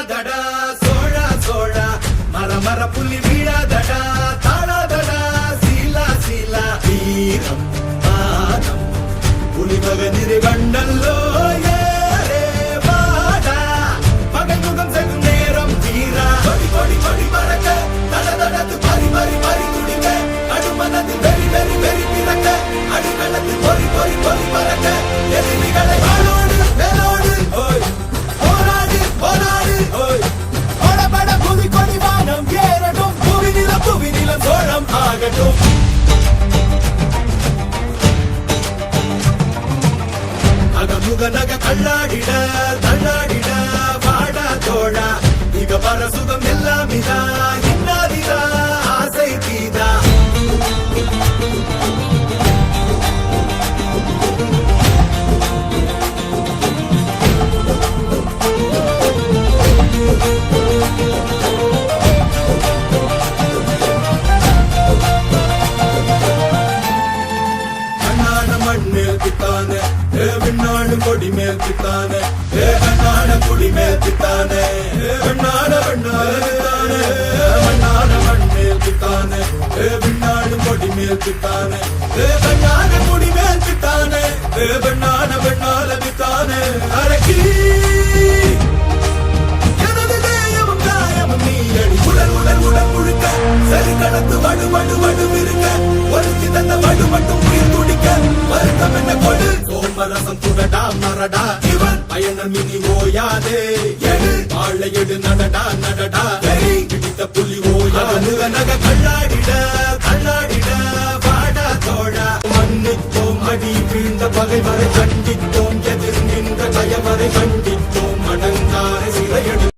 வீழாதடா சோழா சோழா மர மர புள்ளி வீழாதடா தாழாதடா சீலா சீலா வீரம் பாதம் புலிமக நிறைவண்டல்லோ ஏரே வாடா பகை முகம் செகும் நேரம் தீரா கொடி கொடி கொடி பறக்க தட தடத்து பறி பறி பறி துடிக்க அடுமனத்தில் வெறி வெறி வெறி பிறக்க அடிமனத்தில் பொறி பொறி பொறி பறக்க எதிரிகளை வாழோடு வேலோடு ஓய் போராடு போராடு ஓய் ஓடபட புவி கொடி வானம் ஏறட்டும் புவி நிலம் சோழம் ஆகட்டும் அகமுக நக கண்ணாடிட தள்ளாடிட வாடா தோழா இக பர சுகம் எல்லாம் இதா இன்னாதிதா ஆசை தீதா மண்மேல் பித்தானே விண்ணாடு கொடி மேல் பித்தானே கண்ணாட குடி மேல் பித்தானே வெண்ணாட வெண்ணாட பித்தானே மண்ணாட மண்மேல் பித்தானே விண்ணாடு கொடி மேல் பித்தானே கண்ணாட குடி மேல் பித்தானே வெண்ணாட வெண்ணாட பித்தானே அரக்கி எனது தேயமும் காயமும் நீ அடி உடல் உடல் உடல் முழுக்க சரி கடத்து வடு வடு வடு இருக்க ஒருத்தி தந்த வடு மட்டும் உயிர் துடிக்க வருத்தம் என்ன கொடு சோமரசம் துடடா மரடா இவன் பயணம் இனி ஓயாதே எடு வாழை எடு நடடா நடடா வெறி பிடித்த புலி ஓயாது நக கண்ணாடிட கண்ணாடிட வாடா தோழா மண்ணுக்கோ மடி வீழ்ந்த பகைவரை கண்டித்த